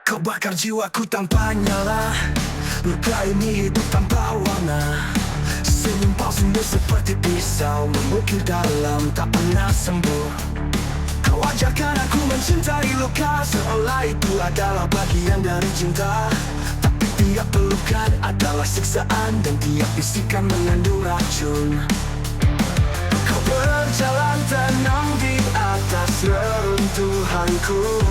Kau bakar jiwaku tanpa nyala, luka ini hidup tanpa warna. Senyum palsumu seperti pisau, memukir dalam tak pernah sembuh. Kau ajarkan aku mencintai luka, seolah itu adalah bagian dari cinta. Tapi tiap pelukan adalah siksaan, dan tiap bisikan mengandung racun. Kau berjalan tenang di atas reruntuhanku,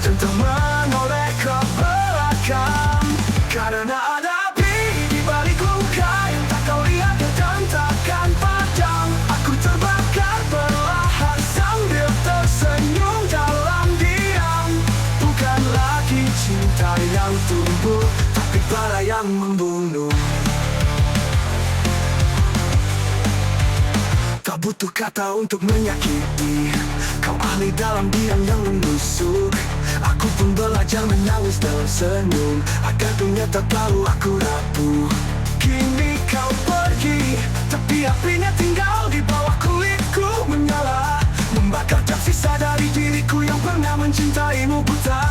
tanpa menoleh ke belakang. Karena ada api di balik luka yang tak kau lihat dan takkan padam. Aku terbakar perlahan sambil tersenyum dalam diam. Bukan lagi cinta yang tumbuh, tapi bara yang membunuh. Tak butuh kata untuk menyakiti, kau ahli dalam diam yang menusuk. Aku pun belajar menangis dalam senyum, agar dunia tak tahu aku rapuh. Kini kau pergi, tapi apinya tinggal di bawah kulitku menyala, membakar tersisa dari diriku yang pernah mencintaimu buta.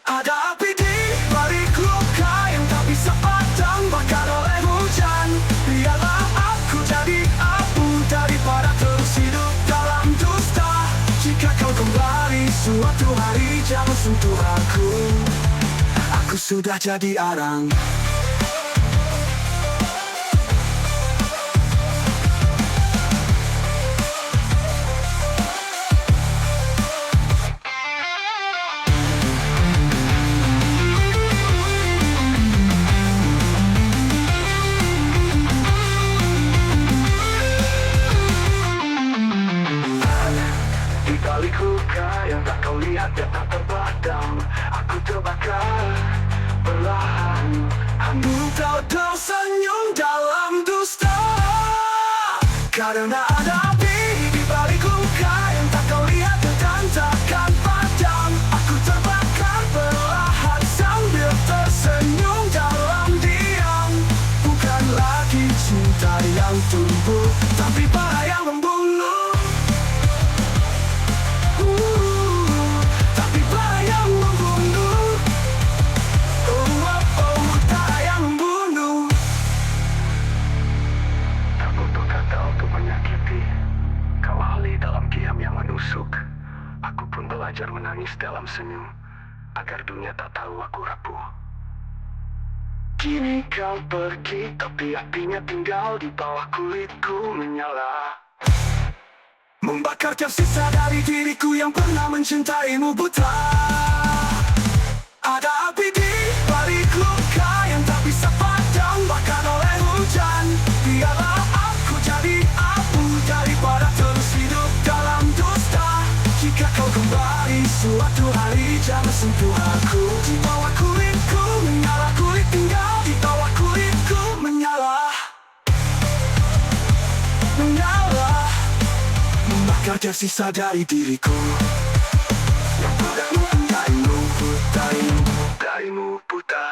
Ada api di balik luka yang tak bisa padam, bakar oleh hujan. Biarlah aku jadi abu daripada terus hidup dalam dusta. Jika kau kembali suatu hari, jangan sentuh aku. Aku sudah jadi arang. Balik luka yang tak kau lihat dan tak terpadam, aku terbakar perlahan. Aku tahu tersenyum dalam dusta. Karena ada api di balik luka yang tak kau lihat dan takkan padam. Aku terbakar perlahan sambil tersenyum dalam diam. Bukan lagi cinta yang tumbuh, tapi bara yang membunuh. Tapi bara yang membunuh. Bara yang membunuh. Tak butuh kata untuk menyakiti, kau ahli dalam diam yang menusuk. Aku pun belajar menangis dalam senyum, agar dunia tak tahu aku rapuh. Kini kau pergi, tapi apinya tinggal di bawah kulitku menyala, membakar tersisa dari diriku yang pernah mencintaimu buta. Ada api di balik luka yang tak bisa padam, bakar oleh hujan. Biarlah aku jadi abu daripada terus hidup dalam dusta. Jika kau kembali suatu hari, jangan sentuh aku. Di bawah kulitku menyala, kulit tinggal di bawah kulitku menyala. Menyala, membakar tersisa dari diriku. Darimu buta.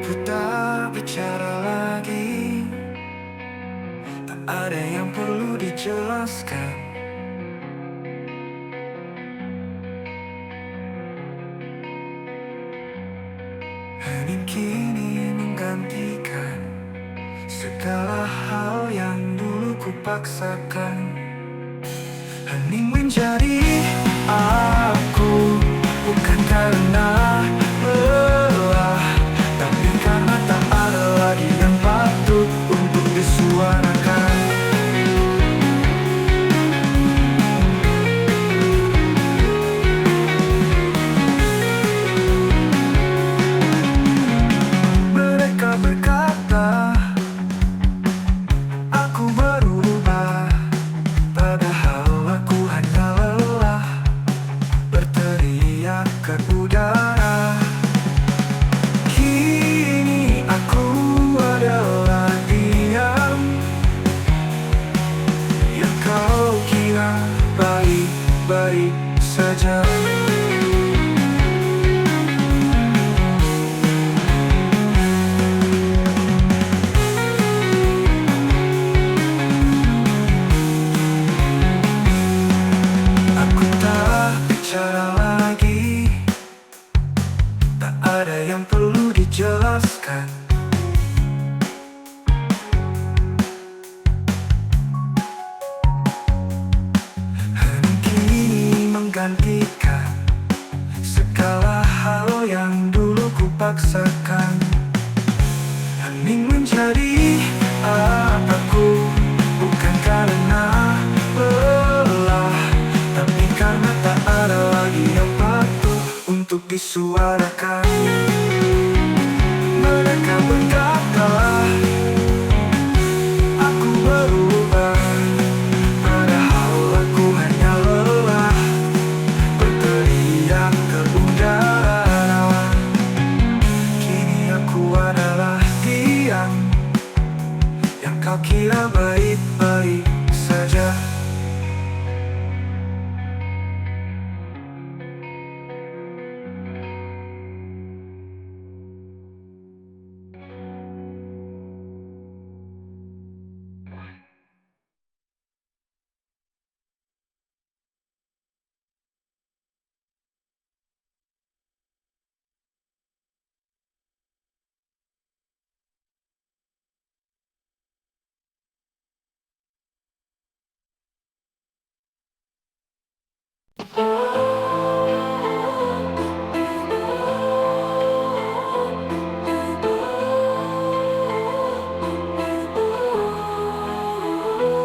Buta bicara lagi, tak ada yang perlu dijelaskan. Hening kini menggantikan segala hal yang dulu kupaksakan. Hening menjadi aku, bukan karena lelah, tapi karena tak ada lagi yang patut untuk disuarakan. Mereka berkata aku berubah, padahal aku hanya lelah berteriak ke udara. Kini aku adalah diam yang kau kira baik. disuarakan. Mereka berkata, aku berubah, padahal aku hanya lelah berteriak ke udara. Kini aku adalah dia yang kau kira baik-baik saja.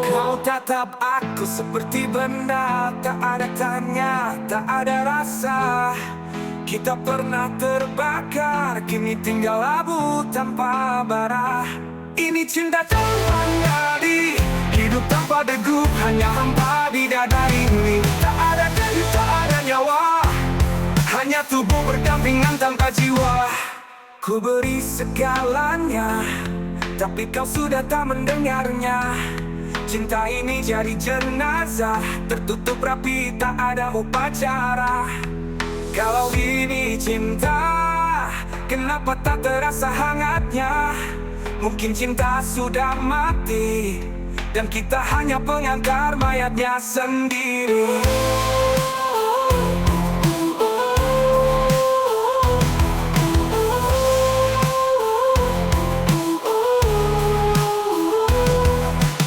Kau tatap aku seperti benda, tak ada tanya, tak ada rasa. Kita pernah terbakar, kini tinggal abu tanpa bara. Ini cinta tanpa nadi, hidup tanpa degup, hanya hampa di dada ini. Tak ada kayu, tak ada nyawa, hanya tubuh berdampingan tanpa jiwa. Ku beri segalanya, tapi kau sudah tak mendengarnya. Cinta ini jadi jenazah, tertutup rapi, tak ada upacara. Kalau ini cinta, kenapa tak terasa hangatnya? Mungkin cinta sudah mati, dan kita hanya pengantar mayatnya sendiri.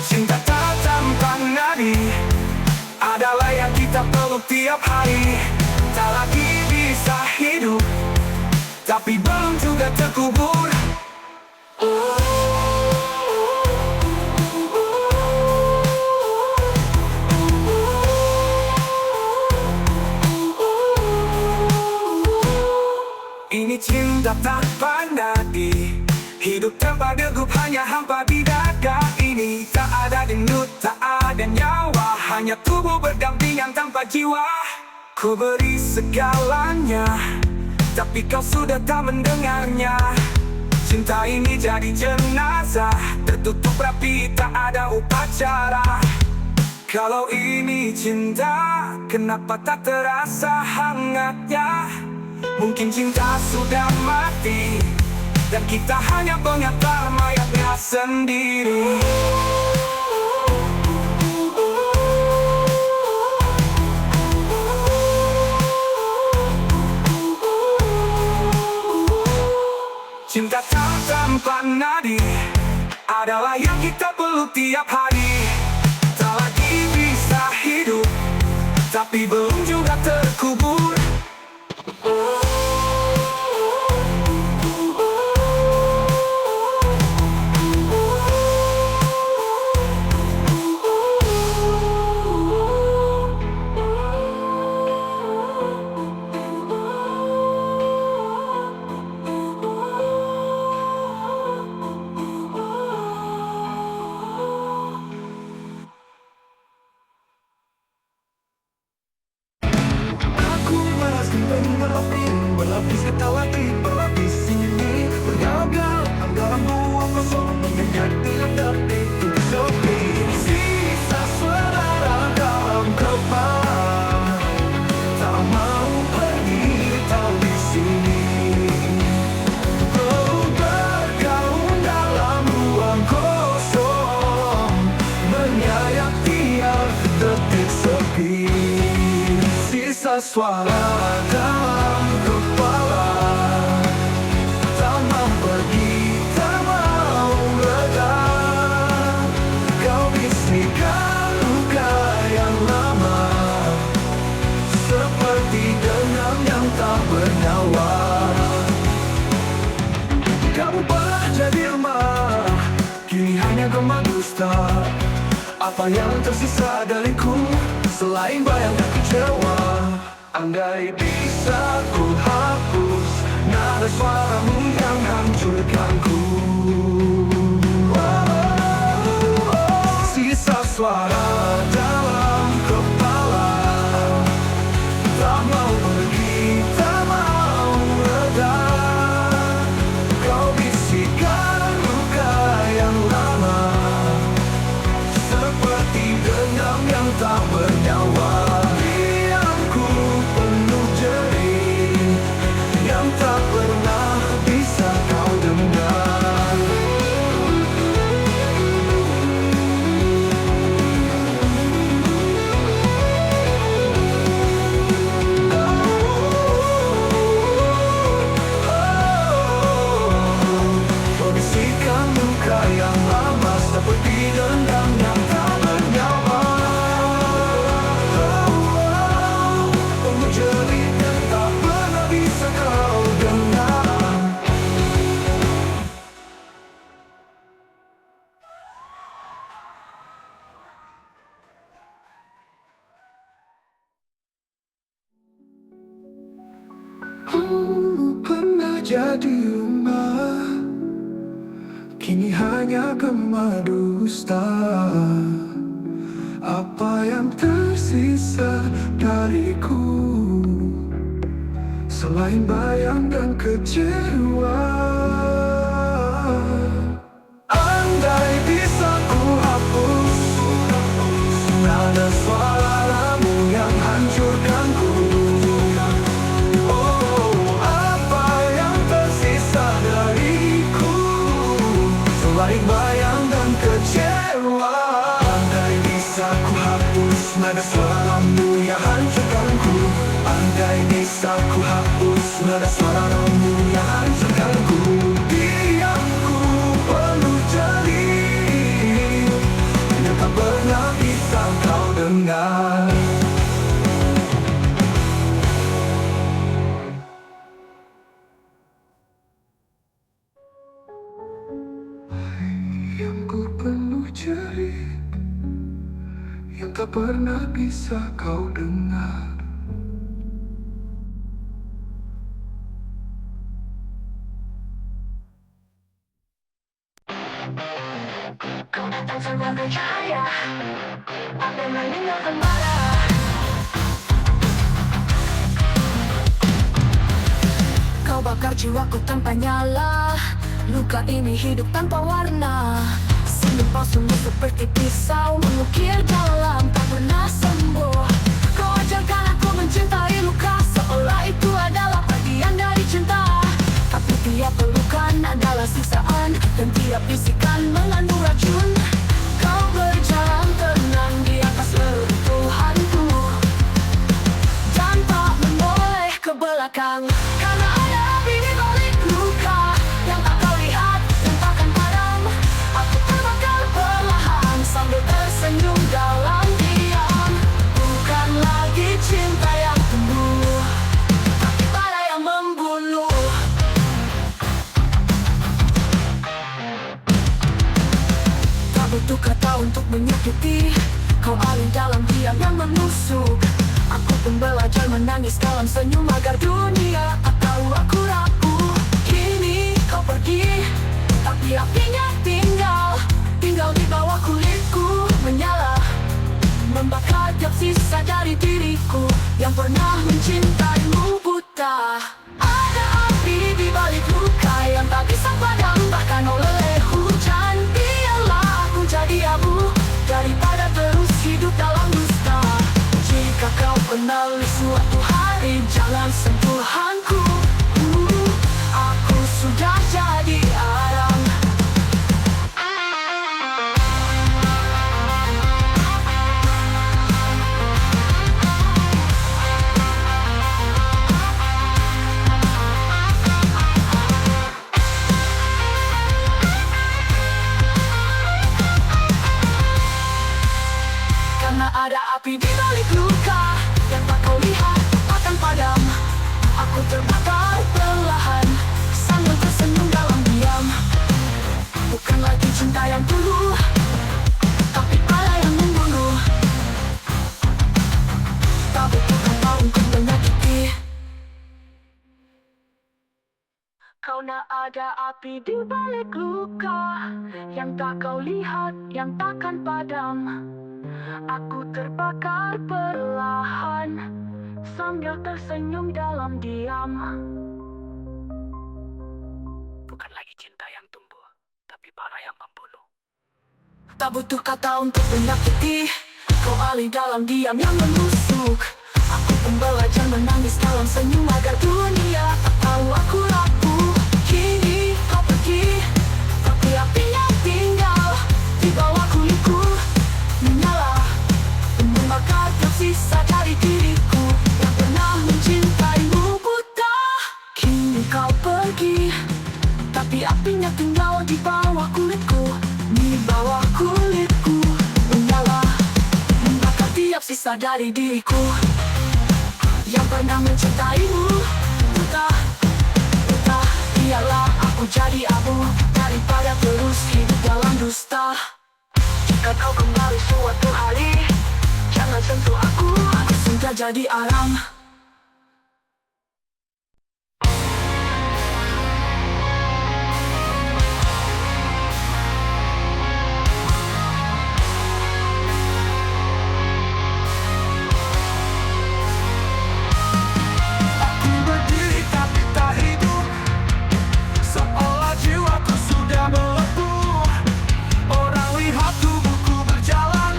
Cinta tak tanpa nadi adalah yang kita peluk tiap hari. Tak lagi bisa hidup, tapi belum juga terkubur. Ini cinta tanpa nadi, hidup tanpa degup, hanya hampa di dada ini. Tak ada denyut, tak ada nyawa, hanya tubuh berdampingan tanpa jiwa. Ku beri segalanya, tapi kau sudah tak mendengarnya. Cinta ini jadi jenazah, tertutup rapi, tak ada upacara. Kalau ini cinta, kenapa tak terasa hangatnya? Mungkin cinta sudah mati, dan kita hanya pengantar mayatnya sendiri. Cinta tak tanpa nadi adalah yang kita peluk tiap hari. Tak lagi bisa hidup, tapi belum juga terkubur. Berlapis ketawa berlapis sini, bergagal anggaran buang kosong menyengat dalam detik sepi. Sisa suara dalam kepala, tak mau pergi tahu di sini. Oh, bergaung dalam ruang kosong, menyayat tiap detik sepi. Sisa suara dalam kepala, tak mau pergi, tak mau reda. Kau bisikan luka yang lama, seperti dendam yang tak bernyawa. Kamu pernah jadi lemah, kini hanya gema dusta. Apa yang tersisa dariku selain bayang dan kecewa? Andai bisa ku hapus nada suaramu yang hancurkanku. Sisa suara dalam kepala tak mau pergi, tak mau reda. Kau bisikan luka yang lama seperti dendam yang tak bernyawa. Diamku penuh jerih yang tak pernah bisa kau dengar. Bisikan luka yang lama seperti dendam yang tak bernyawa. Penuh jerih yang tak pernah bisa kau dengar. Pernah jadi rumah, kini hanya gema dusta. Apa yang tersisa dariku selain bayang dan kecewa? Andai bisa ku hapus nada suaramu yang hancurkanku. Apa yang tersisa dariku selain bayang dan kecewa? Andai bisa ku hapus nada suaramu yang hancurkanku. Andai bisa ku hapus nada suaramu yang hancurkanku. Diamku penuh jerih yang tak pernah bisa kau dengar. Yang ku penuh jerih yang tak pernah bisa kau dengar. Kau datang sebagai cahaya, tapi meninggalkan bara. Kau bakar jiwaku tanpa nyala. Luka ini hidup tanpa warna. Senyum palsumu seperti pisau mengukir dalam tak pernah sembuh. Kau ajarkan aku mencintai luka seolah itu adalah bagian dari cinta. Tapi tiap pelukan adalah siksaan dan tiap bisikan mengandung racun. Kau berjalan tenang di atas reruntuhanku tanpa menoleh ke belakang. Karena ada api di balik luka yang tak kau lihat dan takkan padam. Aku terbakar perlahan sambil tersenyum dalam diam. Bukan lagi cinta yang tumbuh, tapi bara yang membunuh. Tak butuh kata untuk menyakiti. Kau alih dalam diam yang menusuk. Aku pun belajar menangis dalam senyum agar dunia tak tahu aku rapuh. Kini kau pergi, tapi apinya tinggal di bawah kulitku menyala, membakar tiap sisa dari diriku yang pernah mencintaimu buta. Ada api di balik luka yang tak bisa padam bahkan oleh hujan. Biarlah aku jadi abu daripada terus hidup dalam dusta. Jika kau kenali suatu hari jangan sentuhanku. Aku sudah jadi arang. Karena ada api di balik luka yang tak kau lihat akan padam. Aku terbakar perlahan sambil tersenyum dalam diam. Bukan lagi cinta yang dulu, tapi bara yang membunuh. Tak butuh kata untuk menyakiti. pesona, ada api di balik luka yang tak kau lihat, yang takkan padam. Aku terbakar perlahan sambil tersenyum dalam diam. Bukan lagi cinta yang tumbuh, tapi bara yang membunuh. Tak butuh kata untuk menyakiti, kau alih dalam diam yang menusuk. Aku pembelajar menangis dalam senyum agar dunia tak tahu aku rapuh. Kini kau pergi, tapi apinya tinggal di bawah kulitku, menyala membakar tersisa dari diriku yang pernah mencintaimu buta. Kini kau pergi, tapi apinya tinggal di bawah kulitku, di bawah kulitku, menyala membakar tiap sisa dari diriku yang pernah mencintaimu buta. Buta, biarlah aku jadi abu daripada terus hidup dalam dusta. Jika kau kembali suatu hari, jangan sentuh aku sudah jadi arang. Aku berdiri tapi tak hidup, seolah jiwaku sudah melepuh. Orang lihat tubuhku berjalan,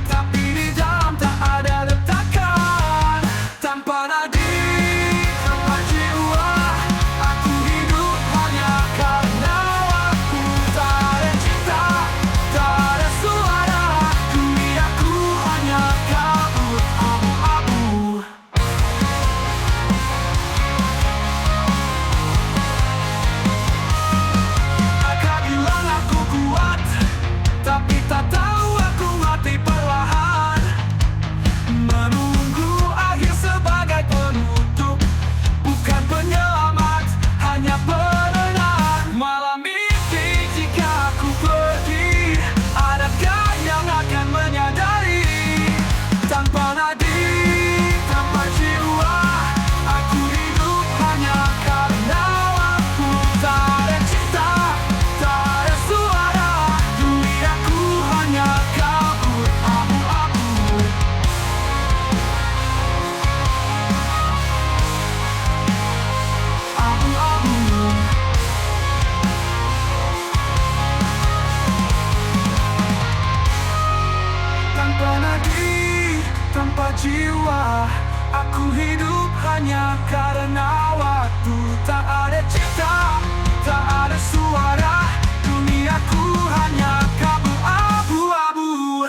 tapi di dalam tak ada retakan. Tanpa nadi, tanpa jiwa, aku hidup hanya karena waktu. Tak ada cinta, tak ada suara, duniaku hanya kabut abu-abu. Mereka bilang aku kuat, tapi tak tahu aku mati perlahan. Menunggu akhir sebagai penutup, bukan penyelamat, hanya penenang. Malam ini jika aku pergi, adakah yang akan menyadari? Tanpa nadi, tanpa jiwa, aku hidup hanya karena waktu. Tak ada cinta, tak ada suara, duniaku hanya kabut abu-abu. Abu-abu. Tanpa nadi, tanpa jiwa, aku hidup hanya karena waktu. Tak ada cinta, tak ada suara, duniaku hanya kabut abu-abu.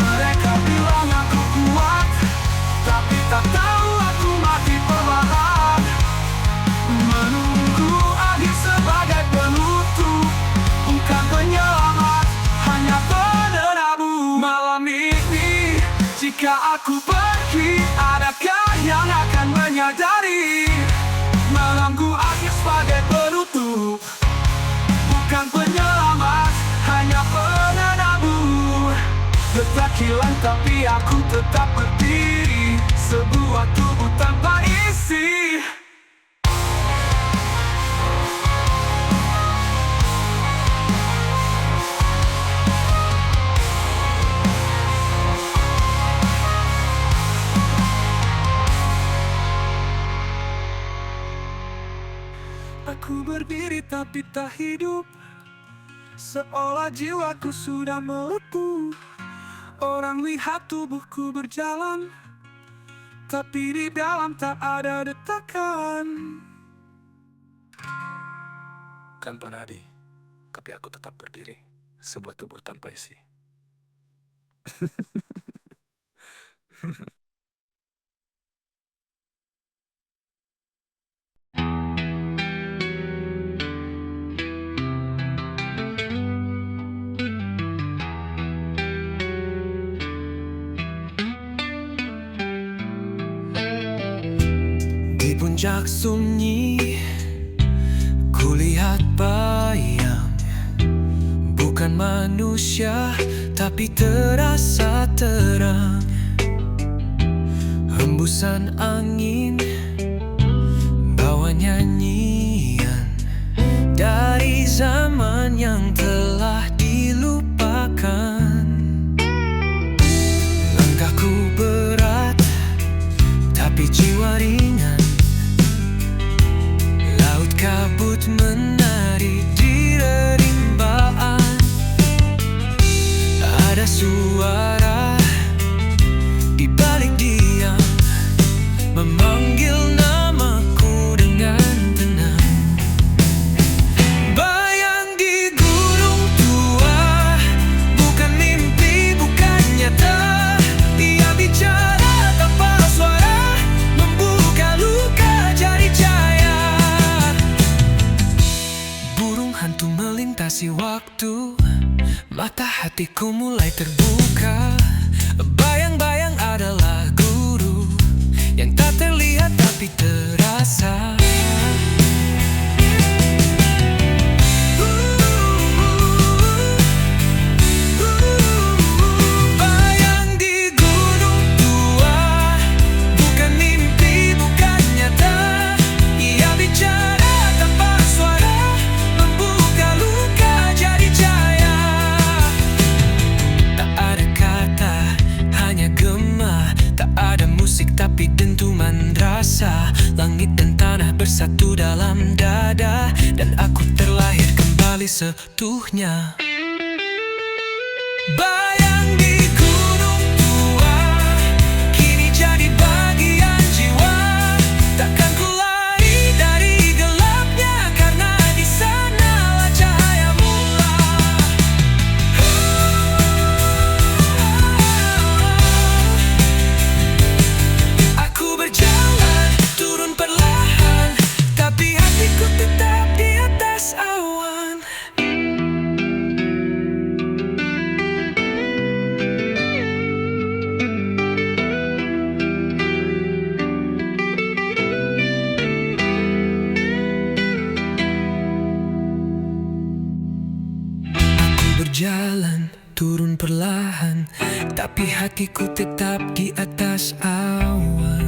Mereka bilang aku kuat, tapi tak tahu aku mati perlahan. Menunggu akhir sebagai penutup, bukan penyelamat, hanya penerabu. Malam ini jika aku pergi, adakah yang akan menyadari? Menunggu akhir sebagai penutup, bukan penyelamat, hanya penerabu. Detak hilang tapi aku tetap berdiri, sebuah tubuh tanpa isi. Aku berdiri tapi tak hidup, seolah jiwaku sudah melepuh. Orang lihat tubuhku berjalan, tapi di dalam tak ada detakan. Tanpa nadi, tapi aku tetap berdiri, sebuah tubuh tanpa isi. Di puncak sunyi, kulihat manusia, tapi terasa terang. Hembusan angin bawa nyanyian dari zaman yang telah dilupakan. Langkahku berat, tapi jiwa ringan. Laut kabut menari di rimbaan. Ada suara di balik diam, memanggil namaku dengan tenang. Bayang di gunung tua, bukan mimpi, bukan nyata. Dia bicara tanpa suara, membuka luka jari jaya. Burung hantu melintasi waktu, mata hatiku mulai terbuka. Bayang-bayang adalah guru yang tak terlihat tapi terasa. Bayang di gunung tua, bukan mimpi, bukan nyata. Ia bicara tanpa suara, membuka luka jadi jaya. Tak ada kata, hanya gema. Tak ada musik tapi dentuman rasa. Langit dan tanah bersatu dalam dada, dan aku terlahir kembali seutuhnya. Bayang di gunung tua, kini jadi bagian jiwa. Takkan ku lari dari gelapnya, karena di sanalah cahaya mula. Aku berjalan, turun perlahan, tapi hatiku tetap di atas awan. Aku berjalan, turun perlahan, tapi hatiku tetap di atas awan.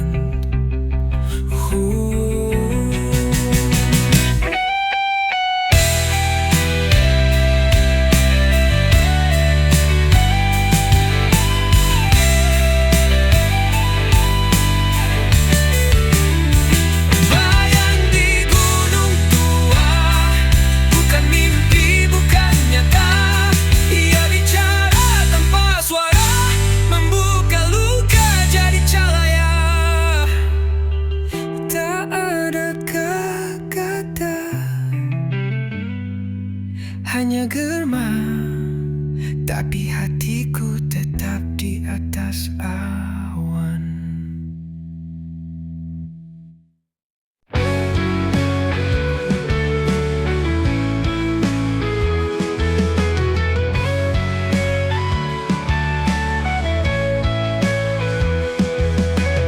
Bayang di gunung tua, bukan mimpi, bukan nyata. Ia bicara tanpa suara, membuka luka jadi cahaya. Tak ada kata, hanya gema, tapi hatiku tetap di atas awan.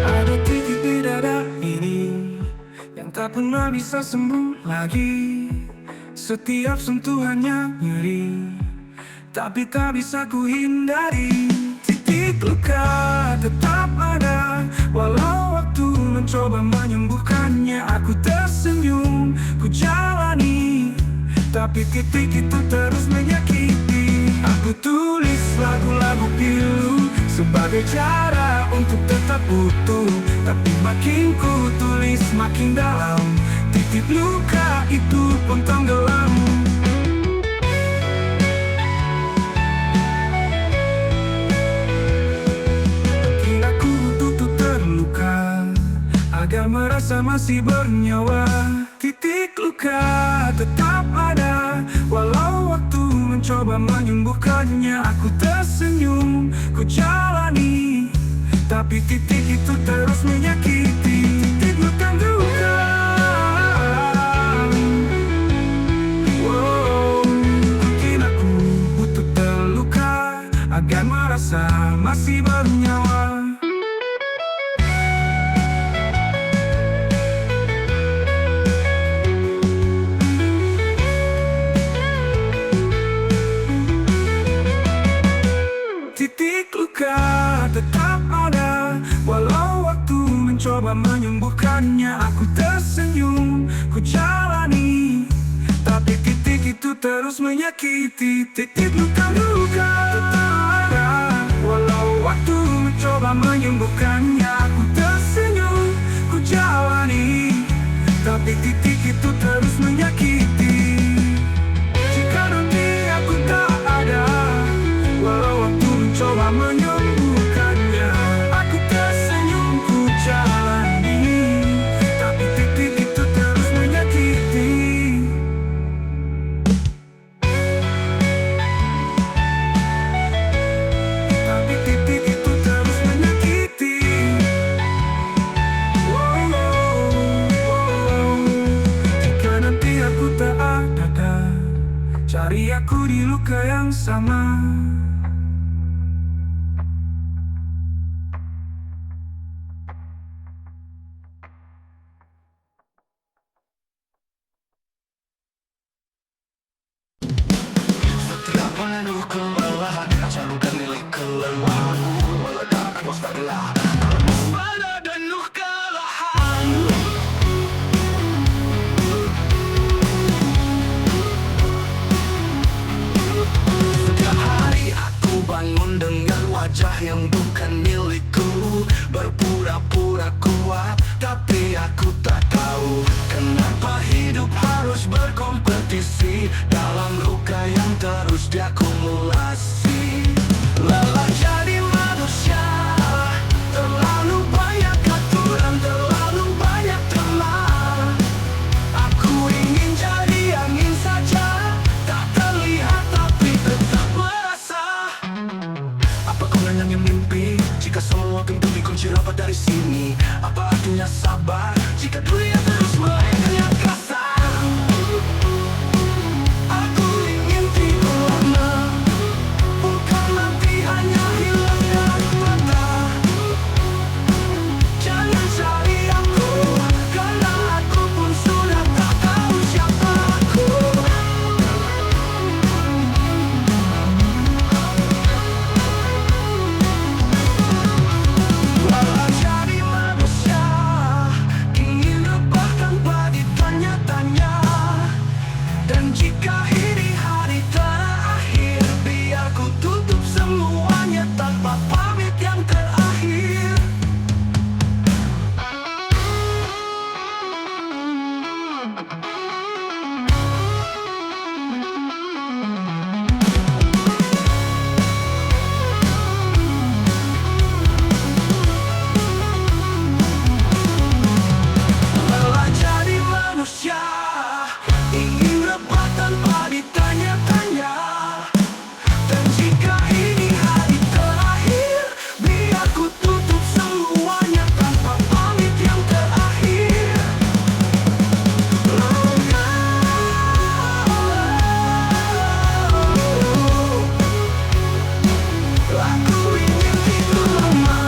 Ada titik di dada ini yang tak pernah bisa sembuh lagi. Setiap sentuhannya nyeri, tapi tak bisa ku hindari. Titik luka tetap ada, walau waktu mencoba menyembuhkannya. Aku tersenyum, ku jalani, tapi titik itu terus menyakiti. Aku tulis lagu-lagu pilu sebagai cara untuk tetap utuh, tapi makin ku tulis makin dalam, titik luka itu pun tenggelam. Makin aku tutup terluka, agar merasa masih bernyawa. Titik luka tetap ada, walau waktu mencoba menyembuhkannya. Aku tersenyum, ku jalani, tapi titik itu terus menyakiti. Titik bukan duka. Wow, mungkin aku butuh terluka agar merasa masih bernyawa. mencoba menyembuhkannya. Aku tersenyum, ku jalani, tapi titik itu terus menyakiti. Titik luka-luka tetap ada, walau waktu mencoba menyembuhkannya. Aku tersenyum, ku jalani, tapi titik itu terus menyakiti. Jika nanti aku tak ada, walau waktu mencoba menyembuhkannya. Aku tersenyum, ku jalani, tapi titik itu terus menyakiti. Tapi titik itu terus menyakiti. Jika nanti aku tak ada, cari aku di luka yang sama. Setiap penuh kelelahan, calonkan milik kelemahan, meledak waspadlah pada penuh kelelahan. Setiap hari aku bangun dengan wajah yang bukan milikku, berpura-pura kuat, tapi aku tak tahu kenapa hidup harus berkompetisi dalam luka yang terus diakumulasi. Lelah jadi manusia, terlalu banyak aturan, terlalu banyak teman. Aku ingin jadi angin saja, tak terlihat tapi tetap merasa. Apa gunanya mimpi jika semua pintu dikunci rapat dari sini? Apa artinya sabar jika dunia terus melengahnya kasar? Aku ingin tidur lama, bukan nanti hanya hilang dari mata. Jangan cari aku, karena aku pun sudah tak tahu siapa aku. Lelah jadi manusia, ingin rebah tanpa ditanya-tanya. Dan jika ini hari terakhir, biar ku tutup semuanya tanpa pamit yang terakhir. Lelah jadi manusia, ingin rebah tanpa ditanya-tanya. Dan jika ini hari terakhir, biar ku tutup semuanya tanpa pamit yang terakhir. Aku ingin tidur lama,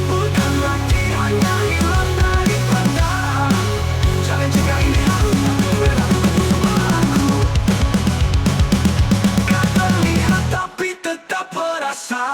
bukan berarti hanya hilang dari pandang. Jangan jika ini harus berlaku sama aku. Tak terlihat tapi tetap berasa.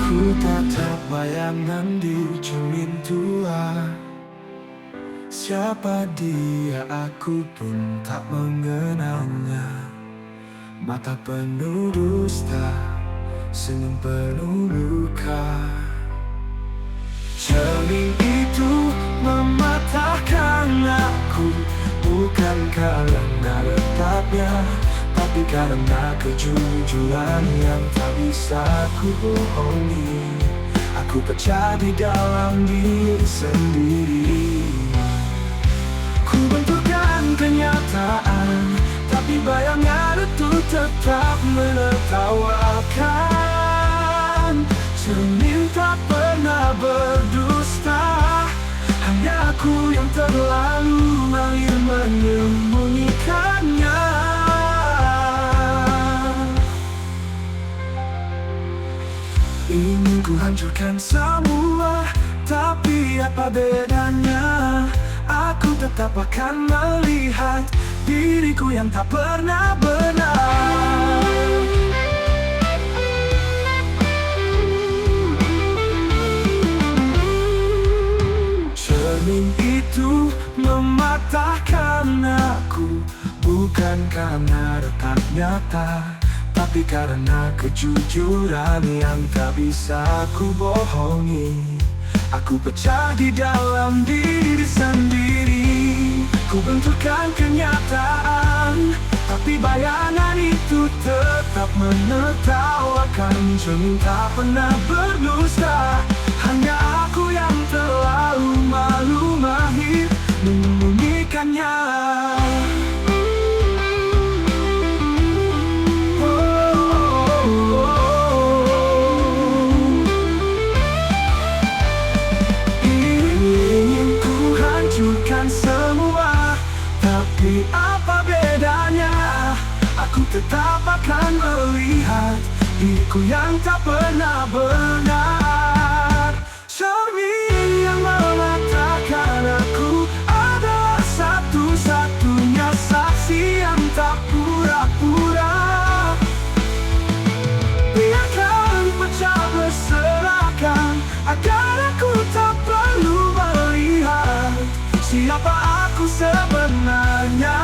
Ku tatap bayangan di cermin tua. Siapa dia, aku pun tak mengenalnya. Mata penuh dusta, senyum penuh luka. Cermin itu mematahkan aku, bukan karena letaknya, tapi karena kejujuran yang tak bisa ku bohongi. Aku pecah di dalam diri sendiri. Ku benturkan kenyataan, tapi bayangan itu tetap menertawakan. Cermin tak pernah berdusta, hanya aku yang terlalu mahir menyembunyikannya. hancurkan semua, tapi apa bedanya? Aku tetap akan melihat diriku yang tak pernah benar. Cermin itu mematahkan aku, bukan karena retak nyata, tapi karena kejujuran yang tak bisa aku bohongi. Aku pecah di dalam diri sendiri, ku benturkan kenyataan, tapi bayangan itu tetap menertawakan. Cermin tak pernah berdusta, hanya aku yang terlalu malu mahir menyembunyikannya. Semua, tapi apa bedanya? Aku tetap akan melihat diriku yang tak pernah benar. Cermin yang mengatakan aku adalah satu-satunya saksi yang tak pura-pura. Biarkan pecah berserakan, agar aku tak perlu melihat siapa aku sebenarnya.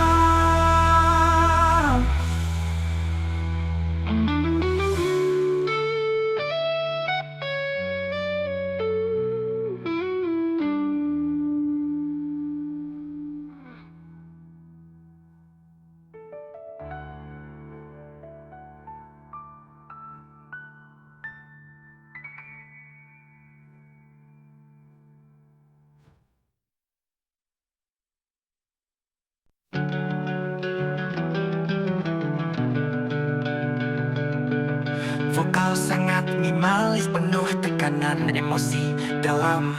Vokal sangat minimalis, penuh tekanan emosi dalam.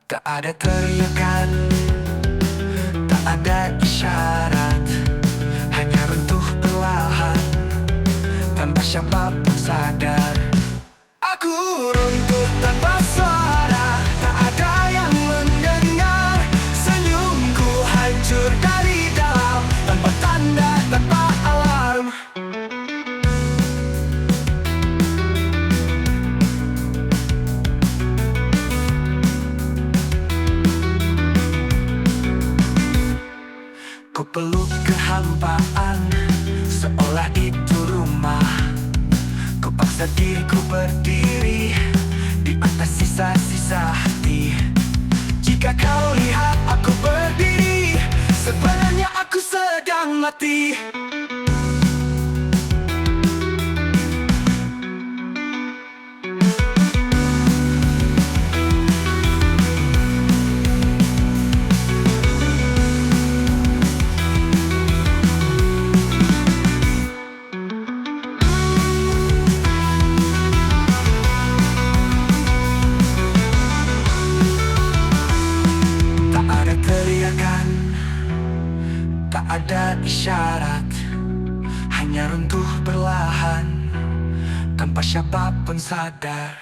Tak ada teriakan, tak ada isyarat, hanya runtuh perlahan tanpa siapapun sadar. Aku runtuh tanpa suara, tak ada yang mendengar. Senyumku hancur dari dalam, tanpa tanda, tanpa alarm. Ku peluk kehampaan, seolah itu rumah. Ku paksa diriku berdiri di atas sisa-sisa hati. Jika kau lihat aku berdiri, sebenarnya aku sedang mati. Tak ada isyarat, hanya runtuh perlahan tanpa siapapun sadar.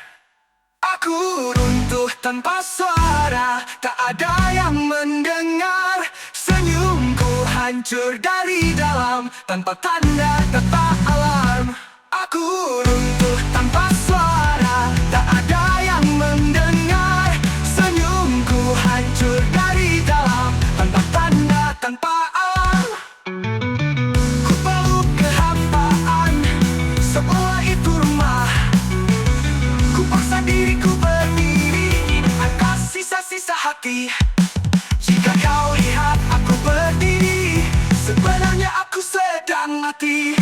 Aku runtuh tanpa suara, tak ada yang mendengar. Senyumku hancur dari dalam, tanpa tanda, tanpa alarm. Aku runtuh tanpa suara, tak ada yang mendengar. Senyumku hancur dari dalam, tanpa tanda, tanpa alarm. Sisa hati. Jika kau lihat aku berdiri, sebenarnya aku sedang mati.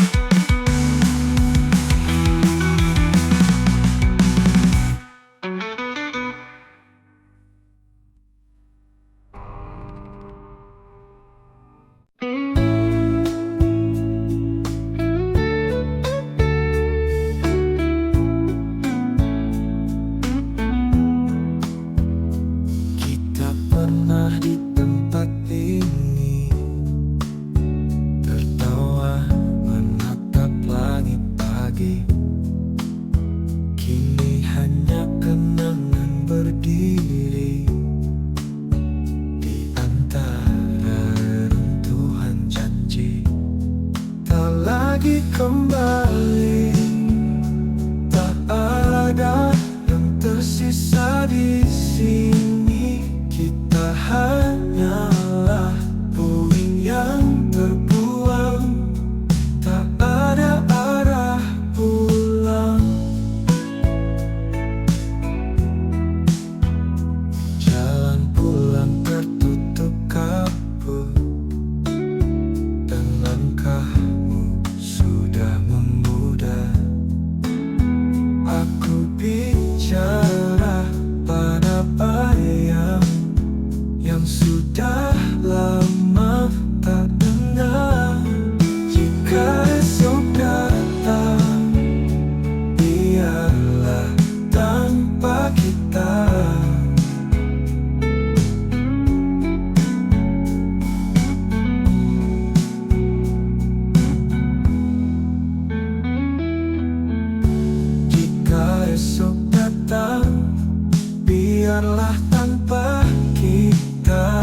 Kini hanya berdiri di antara reruntuhan janji. Tak lagi kembali, tak ada yang tersisa di sini. Kita hanyalah puing yang terbuang, tak ada arah pulang. Jalan pulang tertutup kabut, dan langkahmu sudah memudar. Aku bicara pada bayang yang sudah lama tak dengar. Jika esok datang, biarlah tanpa kita. Jika esok datang, biarlah tanpa kita.